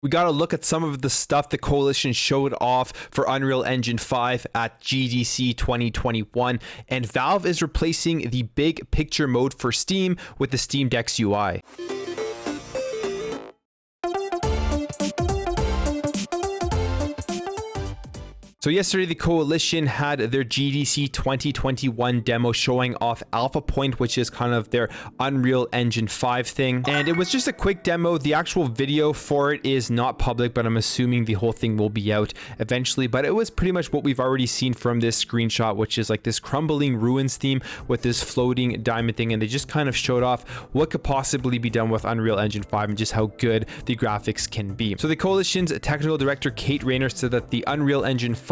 We got to look at some of the stuff the Coalition showed off for Unreal Engine 5 at GDC 2021, and Valve is replacing the big picture mode for Steam with the Steam Deck's UI. So yesterday, the Coalition had their GDC 2021 demo showing off Alpha Point, which is kind of their Unreal Engine 5 thing. And it was just a quick demo. The actual video for it is not public, but I'm assuming the whole thing will be out eventually. But it was pretty much what we've already seen from this screenshot, which is like this crumbling ruins theme with this floating diamond thing. And they just kind of showed off what could possibly be done with Unreal Engine 5 and just how good the graphics can be. So the Coalition's technical director, Kate Rayner, said that the Unreal Engine 5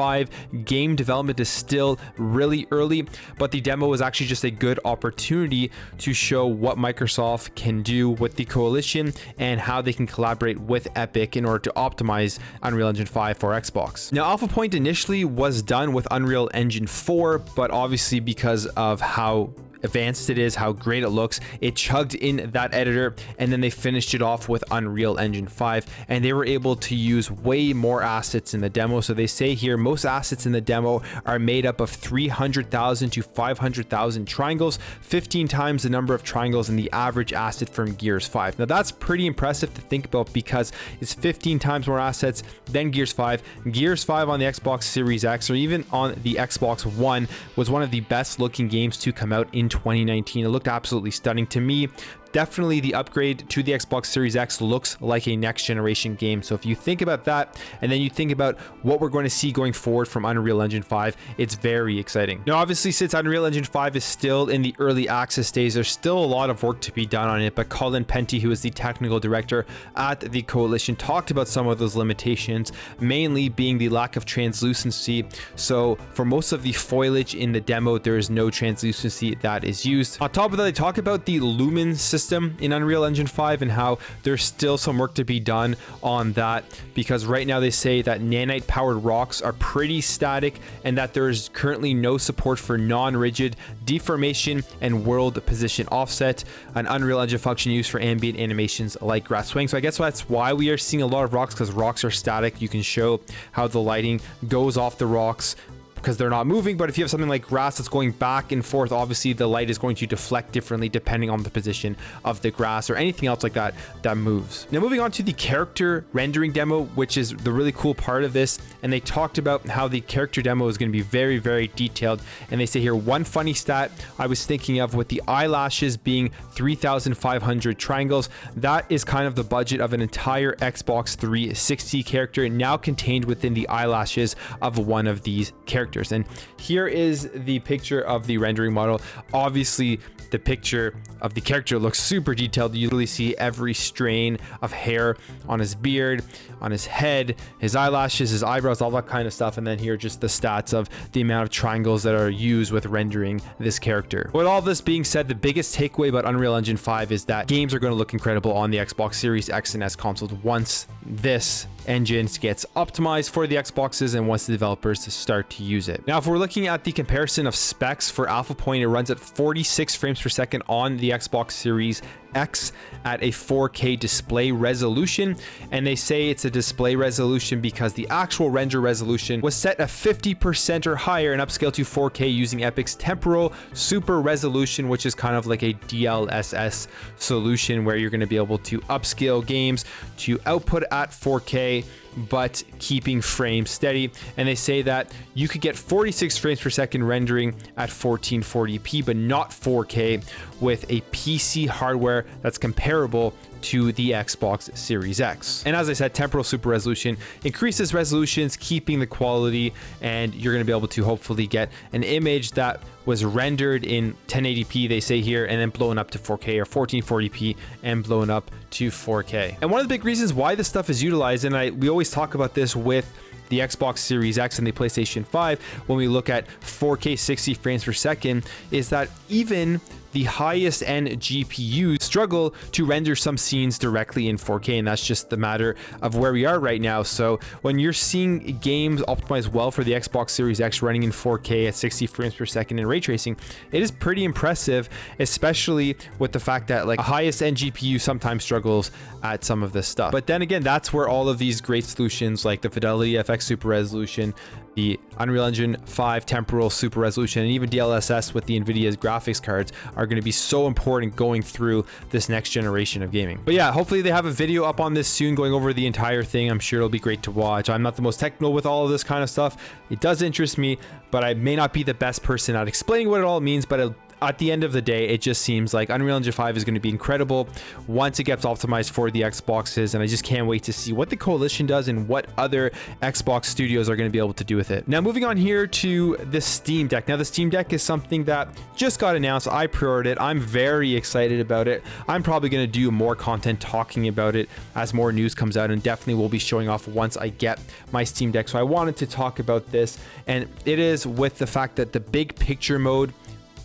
game development is still really early, but the demo was actually just a good opportunity to show what Microsoft can do with the Coalition and how they can collaborate with Epic in order to optimize Unreal Engine 5 for Xbox. Now, Alpha Point initially was done with Unreal Engine 4, but obviously because of how advanced it is, how great it looks, it chugged in that editor, and then they finished it off with Unreal Engine 5, and they were able to use way more assets in the demo. So they say here most assets in the demo are made up of 300,000 to 500,000 triangles, 15 times the number of triangles in the average asset from Gears 5. Now that's pretty impressive to think about because it's 15 times more assets than Gears 5. Gears 5 on the Xbox Series X or even on the Xbox One was one of the best looking games to come out in 2019. It looked absolutely stunning to me. Definitely the upgrade to the Xbox Series X looks like a next generation game. So if you think about that and then you think about what we're going to see going forward from Unreal Engine 5, it's very exciting. Now obviously, since Unreal Engine 5 is still in the early access days, there's still a lot of work to be done on it, but Colin Penty, who is the technical director at the Coalition, talked about some of those limitations, mainly being the lack of translucency. So for most of the foliage in the demo, there is no translucency that is used. On top of that, they talk about the lumen system in Unreal Engine 5 and how there's still some work to be done on that, because right now they say that nanite powered rocks are pretty static and that there's currently no support for non-rigid deformation and world position offset, an Unreal Engine function used for ambient animations like grass swing. So I guess that's why we are seeing a lot of rocks, because rocks are static. You can show how the lighting goes off the rocks because they're not moving. But if you have something like grass that's going back and forth, obviously the light is going to deflect differently depending on the position of the grass or anything else like that that moves. Now moving on to the character rendering demo, which is the really cool part of this, and they talked about how the character demo is going to be very, very detailed. And they say here, one funny stat I was thinking of with the eyelashes being 3,500 triangles, that is kind of the budget of an entire Xbox 360 character now contained within the eyelashes of one of these characters. And here is the picture of the rendering model. Obviously the picture of the character looks super detailed. You really see every strain of hair on his beard, on his head, his eyelashes, his eyebrows, all that kind of stuff. And then here just the stats of the amount of triangles that are used with rendering this character. With all this being said, the biggest takeaway about Unreal Engine 5 is that games are going to look incredible on the Xbox Series X and S consoles once this engine gets optimized for the Xboxes and once the developers start to use it. Now, if we're looking at the comparison of specs for Alpha Point, it runs at 46 frames per second on the Xbox Series X at a 4K display resolution, and they say it's a display resolution because the actual render resolution was set at 50% or higher and upscaled to 4K using Epic's temporal super resolution, which is kind of like a DLSS solution where you're going to be able to upscale games to output at 4K but keeping frames steady. And they say that you could get 46 frames per second rendering at 1440p but not 4K with a PC hardware that's comparable to the Xbox Series X. And as I said, temporal super resolution increases resolutions, keeping the quality, and you're going to be able to hopefully get an image that was rendered in 1080p, they say here, and then blown up to 4K, or 1440p and blown up to 4K. And one of the big reasons why this stuff is utilized, and we always talk about this with the Xbox Series X and the PlayStation 5 when we look at 4K 60 frames per second, is that even the highest end GPUs struggle to render some scenes directly in 4K, and that's just the matter of where we are right now. So when you're seeing games optimized well for the Xbox Series X running in 4K at 60 frames per second in ray tracing, it is pretty impressive, especially with the fact that like a highest end GPU sometimes struggles at some of this stuff. But then again, that's where all of these great solutions like the Fidelity FX Super Resolution, the Unreal Engine 5 Temporal Super Resolution, and even DLSS with the NVIDIA's graphics cards are going to be so important going through this next generation of gaming. But yeah, hopefully they have a video up on this soon going over the entire thing. I'm sure it'll be great to watch. I'm not the most technical with all of this kind of stuff. It does interest me, but I may not be the best person at explaining what it all means, but at the end of the day, it just seems like Unreal Engine 5 is going to be incredible once it gets optimized for the Xboxes, and I just can't wait to see what the Coalition does and what other Xbox studios are going to be able to do with it. Now, moving on here to the Steam Deck. Now, the Steam Deck is something that just got announced. I pre-ordered it. I'm very excited about it. I'm probably going to do more content talking about it as more news comes out, and definitely will be showing off once I get my Steam Deck. So I wanted to talk about this, and it is with the fact that the big picture mode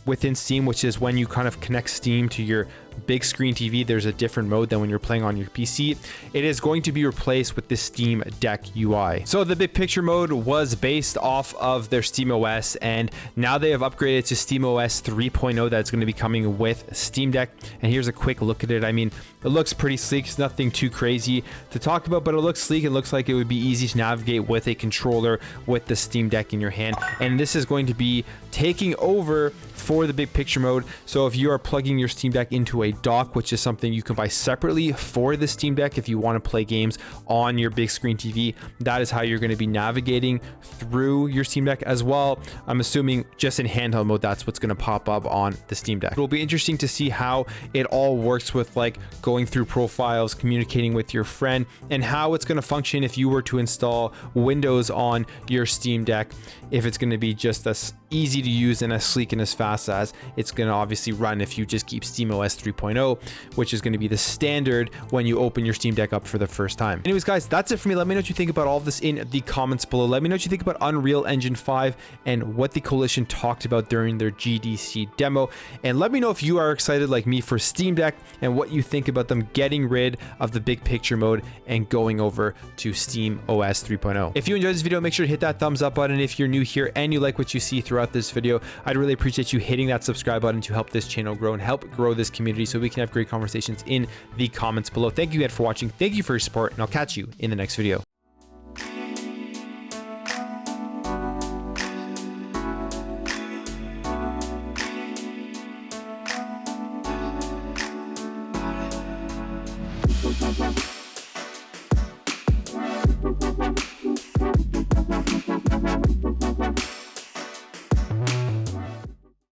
within Steam, which is when you kind of connect Steam to your big screen TV, there's a different mode than when you're playing on your PC. It is going to be replaced with the Steam Deck UI. So the big picture mode was based off of their Steam OS, and now they have upgraded to Steam OS 3.0 that's going to be coming with Steam Deck. And here's a quick look at it. I mean, it looks pretty sleek. It's nothing too crazy to talk about, but it looks sleek. It looks like it would be easy to navigate with a controller with the Steam Deck in your hand. And this is going to be taking over for the big picture mode. So if you are plugging your Steam Deck into a dock, which is something you can buy separately for the Steam Deck if you want to play games on your big screen TV, that is how you're going to be navigating through your Steam Deck as well. I'm assuming just in handheld mode, that's what's going to pop up on the Steam Deck. It'll be interesting to see how it all works with like going through profiles, communicating with your friend, and how it's going to function if you were to install Windows on your Steam Deck. If it's going to be just as easy to use and as sleek and as fast as it's going to obviously run if you just keep SteamOS 3.0, which is going to be the standard when you open your Steam Deck up for the first time. Anyways, guys, that's it for me. Let me know what you think about all of this in the comments below. Let me know what you think about Unreal Engine 5 and what the Coalition talked about during their GDC demo. And let me know if you are excited like me for Steam Deck and what you think about them getting rid of the big picture mode and going over to SteamOS 3.0. If you enjoyed this video, make sure to hit that thumbs up button. If you're new here and you like what you see throughout this video, I'd really appreciate you hitting that subscribe button to help this channel grow and help grow this community so we can have great conversations in the comments below. Thank you again for watching. Thank you for your support, and I'll catch you in the next video. We'll be right back.